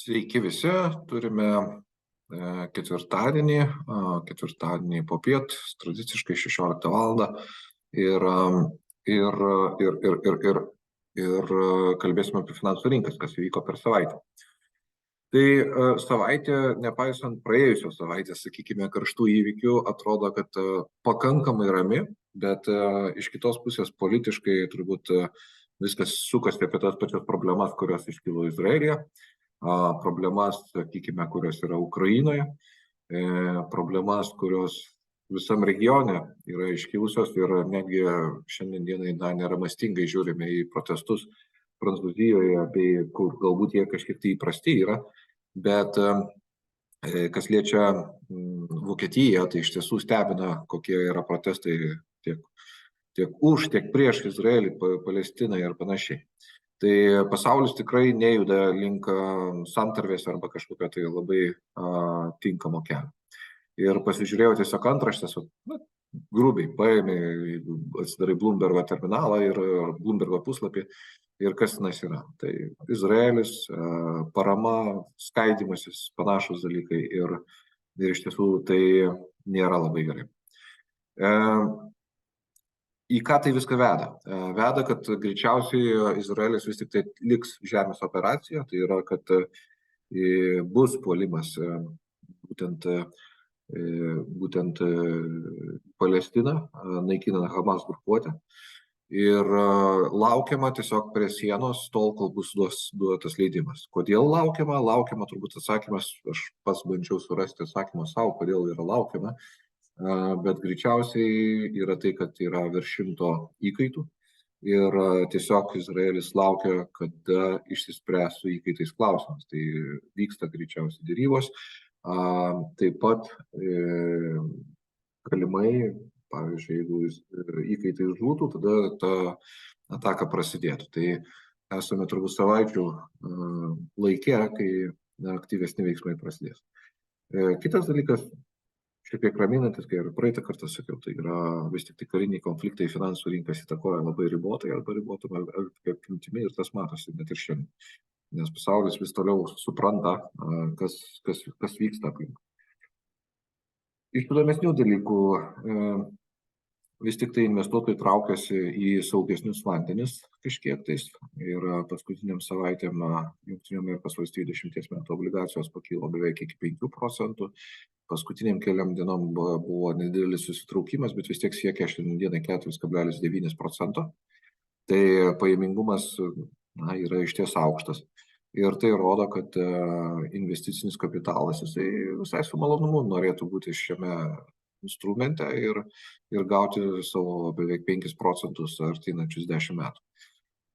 Sveiki visi, turime ketvirtadienį, ketvirtadienį popiet, tradiciškai 16 valandą ir, ir, ir kalbėsime apie finansų rinkas, kas įvyko per savaitę. Tai savaitė, nepaisant praėjusios savaitės, sakykime, karštų įvykių, atrodo, kad pakankamai rami, bet iš kitos pusės politiškai turbūt viskas sukasi apie tas pačias problemas, kurios iškilo Izraelyje. Problemas, sakykime, kurios yra Ukrainoje, problemas, kurios visam regione yra iškilusios ir netgi šiandien dienai neramastingai žiūrime į protestus Prancūzijoje, bei kur galbūt jie kažkiek tai įprasti yra, bet kas liečia Vokietiją, tai iš tiesų stebina, kokie yra protestai tiek už, tiek prieš Izraelį, Palestiną ir panašiai. Tai pasaulis tikrai nejuda link santarvės arba kažkokio tai labai tinkamo kelio. Ir pasižiūrėjau tiesiog antraštės, grubiai paėmė, atsidarai Bloombergo terminalą ir Bloombergo puslapį ir kas tenais yra. Tai Izraelis, parama, skaidymasis, panašus dalykai ir iš tiesų tai nėra labai gerai. Į ką tai viską veda? Veda, kad greičiausiai Izraelis vis tik tai liks žemės operacija, tai yra, kad bus puolimas būtent Palestiną, naikinant Hamas grupuotę. Ir laukiama tiesiog prie sienos tol, kol bus duotas leidimas. Kodėl laukiama? Laukiama turbūt atsakymas, aš pats bandžiau surasti atsakymą savo, kodėl yra laukiama. Bet greičiausiai yra tai, kad yra virš 100 įkaitų ir tiesiog Izraelis laukia, kada išsispręs su įkaitais klausimas. Tai vyksta greičiausiai derybos. Taip pat galimai, pavyzdžiui, jeigu įkaitai žūtų, tada ta ataka prasidėtų. Tai esame turbūt savaičių laike, kai aktyvesni veiksmai prasidės. Kitas dalykas, šiek tiek raminantis, kai ir praeitą kartą sakiau, tai yra vis tik tai kariniai konfliktai finansų rinkas įtakoja labai ribotai arba ribotumą apimtimi ir tas matosi net ir šiandien. Nes pasaulis vis toliau supranta, kas vyksta aplink. Iš įdomesnių dalykų vis tik tai investuotojai traukiasi į saugesnius vandenis kažkiek tais ir paskutiniam savaitėm Jungtinių Amerikos Valstijų 10 metų obligacijos pakilo beveik iki 5%. Paskutiniam keliam dienom buvo nedidelis susitraukimas, bet vis tiek siekia šiandien dienai 4,9%. Tai pajamingumas yra išties aukštas. Ir tai rodo, kad investicinis kapitalas jisai visai su malonumu norėtų būti šiame instrumente ir gauti savo beveik 5% arteinančius 10 metų.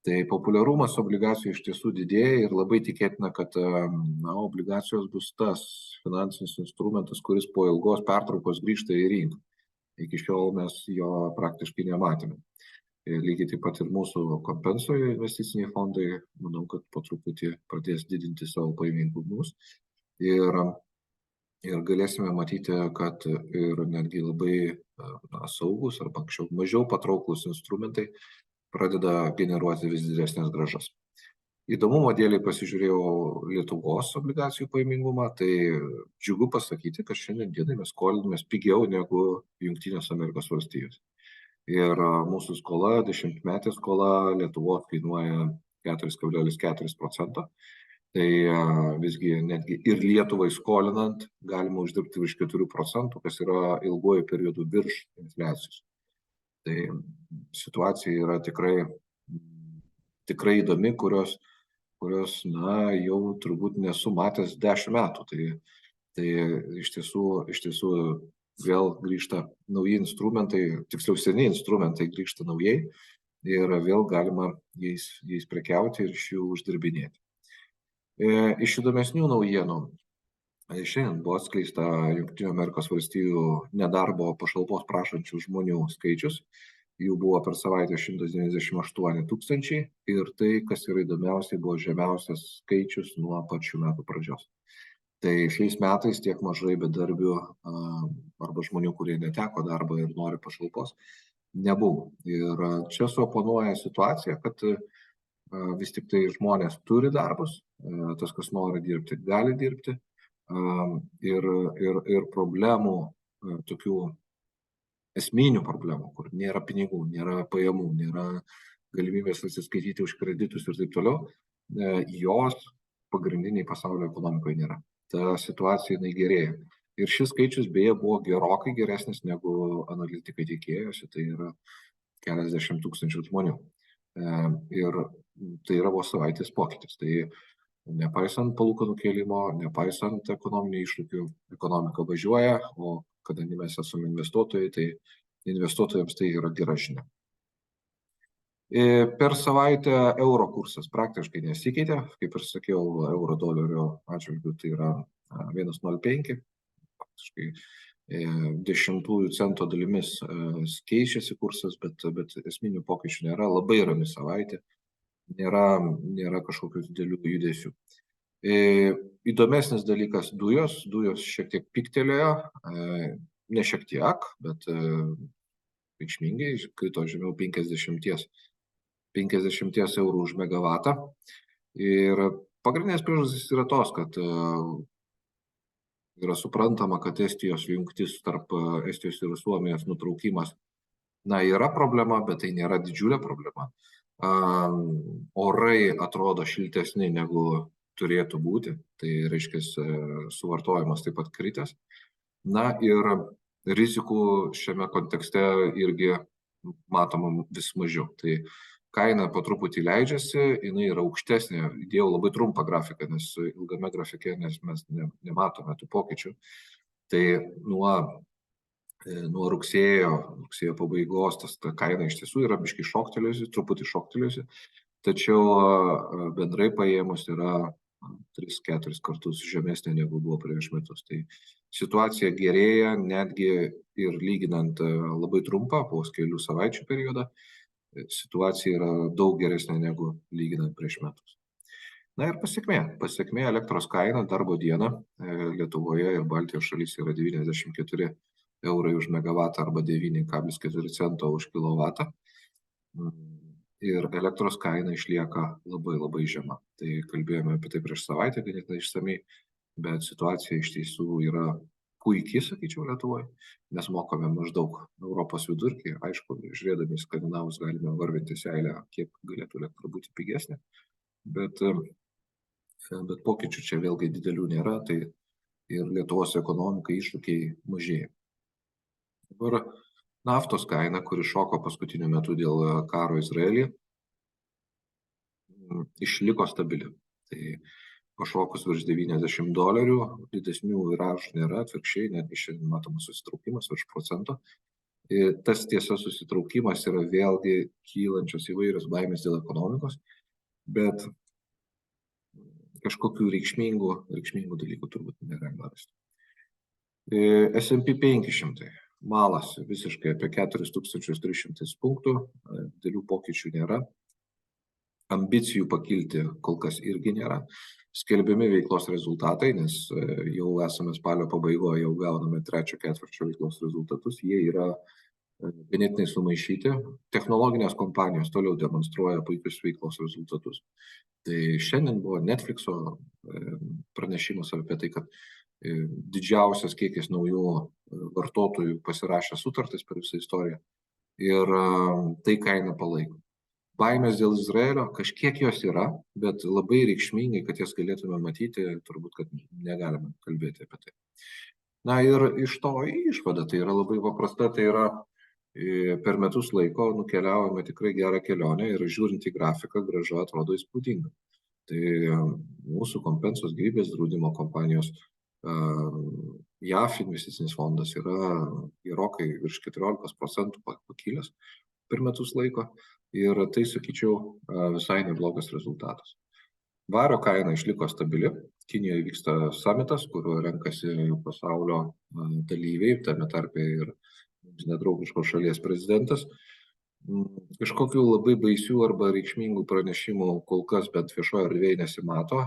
Tai populiarumas obligacijų iš tiesų didėja ir labai tikėtina, kad obligacijos bus tas finansinis instrumentas, kuris po ilgos pertraukos grįžta į rinką. Iki šiol mes jo praktiškai nematėme. Lygiai taip pat ir mūsų kompensuoja investiciniai fondai, manau, kad po truputį pradės didinti savo pajamingumus ir galėsime matyti, kad ir netgi labai saugus arba anksčiau mažiau patrauklus instrumentai pradeda generuoti vis didesnės grąžas. Įdomumo dėlei pasižiūrėjau Lietuvos obligacijų pajamingumą, tai džiugu pasakyti, kad šiandien dienai mes skolinamės pigiau negu Jungtinės Amerikos Valstijos. Ir mūsų skola, 10-metė skola Lietuvos kainuoja 4,4%. Tai visgi netgi ir Lietuvai skolinant galima uždirbti virš 4%, kas yra ilguoju periodu virš infliacijos. Tai situacija yra tikrai įdomi, kurios jau turbūt nesu matęs 10 metų. Tai iš tiesų vėl grįžta nauji instrumentai, tiksliau seni instrumentai grįžta naujai ir vėl galima jais prekiauti ir iš jų uždirbinėti. Iš įdomesnių naujienų, šiandien buvo atskleista Jungtinių Amerikos Valstijų nedarbo pašalpos prašančių žmonių skaičius. Jų buvo per savaitę 198 000 ir tai, kas yra įdomiausiai, buvo žemiausias skaičius nuo pačių metų pradžios. Tai šiais metais tiek mažai bedarbių arba žmonių, kurie neteko darbo ir nori pašalpos, nebuvo. Ir čia suoponuoja situacija, kad vis tik tai žmonės turi darbus, tas, kas nori dirbti, gali dirbti, ir problemų, tokių esminių problemų, kur nėra pinigų, nėra pajamų, nėra galimybės atsiskaityti už kreditus ir taip toliau, jos pagrindiniai pasaulio ekonomikoje nėra. Ta situacija jinai gerėja. Ir šis skaičius beje buvo gerokai geresnis negu analitikai tikėjosi, tai yra keliasdešimt tūkstančių žmonių. Ir tai yra vos savaitės pokytis. Tai nepaisant palūkanų kėlimo, nepaisant ekonominių iššūkių, ekonomika važiuoja, o kadangi mes esame investuotojai, tai investuotojams tai yra gera žinia. Per savaitę euro kursas praktiškai nesikeitė, kaip ir sakiau, euro dolerio atžvilgiu tai yra 1,05, praktiškai 10 cento dalimis keičiasi kursas, bet esminių pokyčių nėra, labai rami savaitė, nėra kažkokių didelių judesių. Įdomesnis dalykas dujos šiek tiek piktelėjo, ne šiek tiek, bet reikšmingai, krito žemiau 50 eurų už megavatą. Ir pagrindinės priežastys yra tos, kad yra suprantama, kad Estijos jungtis tarp Estijos ir Suomijos nutraukimas, yra problema, bet tai nėra didžiulė problema. Orai atrodo šiltesni negu turėtų būti, tai reiškia suvartojimas taip pat kritęs. Ir rizikų šiame kontekste irgi matoma vis mažiau. Tai kaina po truputį leidžiasi, jinai yra aukštesnė, įdėjau labai trumpą grafiką, nes ilgame grafike mes nematome tų pokyčių. Tai nuo rugsėjo pabaigos ta kaina iš tiesų yra biškai truputį šoktelėjusi, tačiau bendrai paėmus yra 3-4 kartus žemesnė negu buvo prieš metus. Tai situacija gerėja netgi ir lyginant labai trumpą, vos kelių savaičių periodą, situacija yra daug geresnė negu lyginant prieš metus. Ir pasiekmė elektros kaina darbo dieną Lietuvoje ir Baltijos šalyse yra 94 eurai už megavatą arba 9,4 cento už kilovatą. Ir elektros kaina išlieka labai labai žema. Tai kalbėjome apie tai prieš savaitę ganėtinai išsamiai, bet situacija iš tiesų yra puikiai, sakyčiau, Lietuvoje. Mes mokame maždaug Europos vidurkį. Aišku, žiūrėdami skandinavus galime varvinti seilę, kiek galėtų elektra būti pigesnė, bet pokyčių čia vėlgi didelių nėra, tai ir Lietuvos ekonomikai iššūkiai mažėja. Dabar naftos kaina, kuri šoko paskutiniu metu dėl karo Izraelyje, išliko stabili. Tai pašokus virš $90, didesnių viražų nėra, atvirkščiai, netgi šiandien matomas susitraukimas virš procento. Tas tiesa susitraukimas yra vėlgi kylančios įvairios baimės dėl ekonomikos, bet kažkokių reikšmingų dalykų turbūt negalima rasti. S&P 500 malasi visiškai apie 4300 punktų, didelių pokyčių nėra. Ambicijų pakilti kol kas irgi nėra. Skelbiami veiklos rezultatai, nes jau esame spalio pabaigoje, jau gauname 3. ketvirčio veiklos rezultatus, jie yra ganėtinai sumaišyti. Technologinės kompanijos toliau demonstruoja puikius veiklos rezultatus. Tai šiandien buvo Netflixo pranešimas apie tai, kad didžiausias kiekis naujų vartotojų pasirašė sutartis per visą istoriją ir tai kainą palaiko. Baimės dėl Izraelio kažkiek jos yra, bet labai reikšmingai, kad jas galėtume matyti, turbūt, kad negalime kalbėti apie tai. Ir iš to išvada, tai yra labai paprasta, tai yra per metus laiko nukeliavome tikrai gerą kelionę ir žiūrint į grafiką, grąža atrodo įspūdinga. Tai mūsų Compensos gyvybės draudimo kompanijos JAF investicinis fondas yra gerokai virš 14% pakilęs per metus laiko. Ir tai, sakyčiau, visai neblogas rezultatas. Vario kaina išliko stabili. Kinijoje vyksta samitas, kuriuo renkasi pasaulio dalyviai, tame tarpe ir nedraugiškos šalies prezidentas. Kažkokių labai baisių arba reikšmingų pranešimų kol kas bent viešoje erdvėje nesimato.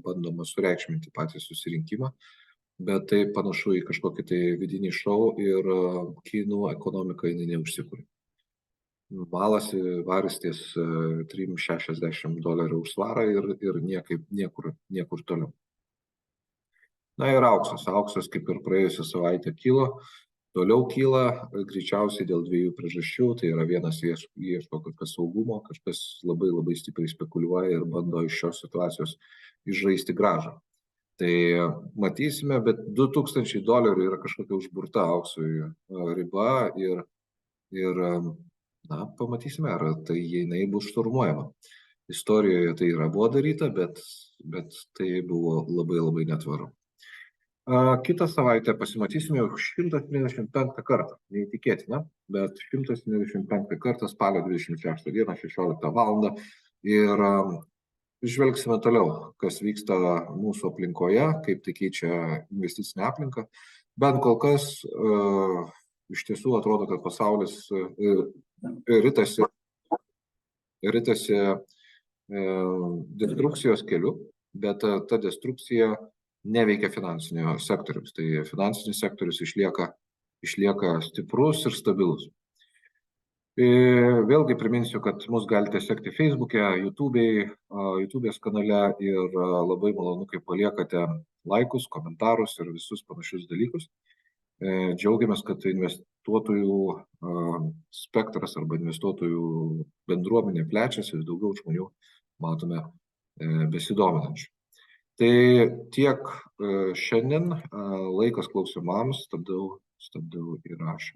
Bandoma sureikšminti patį susirinkimą, bet tai panašu į kažkokį tai vidinį šou ir kinų ekonomika jinai neužsikūrė. malasi varis ties $3,60 už svarą ir niekur toliau. Na ir auksas kaip ir praėjusią savaitę kilo, toliau kyla, greičiausiai dėl dviejų priežasčių. Tai yra vienas ieško kažkas saugumo, kažkas labai stipriai spekuliuoja ir bando iš šios situacijos išžaisti grąžą. Tai matysime, bet $2,000 yra kažkokia užburta auksui riba ir pamatysime, ar tai jinai bus šturmuojama. Istorijoje tai buvo daryta, bet tai buvo labai netvaru. Kitą savaitę pasimatysime jau 175 kartą. Neįtikėtina, bet 175 kartą spalio 26 dieną 16 valandą. Ir žvelgsime toliau, kas vyksta mūsų aplinkoje, kaip tai keičia investicinę aplinką. Bent kol kas iš tiesų atrodo, kad pasaulis ritasi destrukcijos keliu, bet ta destrukcija neveikia finansinio sektoriaus. Tai finansinis sektorius išlieka stiprus ir stabilus. Vėlgi priminsiu, kad mus galite sekti Facebook'e, YouTube'ės kanale ir labai malonu, kai paliekate laikus, komentarus ir visus panašius dalykus. Džiaugiamės, kad investuotojų spektras arba investuotojų bendruomenė plečiasi ir daugiau žmonių matome besidominančių. Tai tiek šiandien, laikas klausimams, stabdau įrašymą.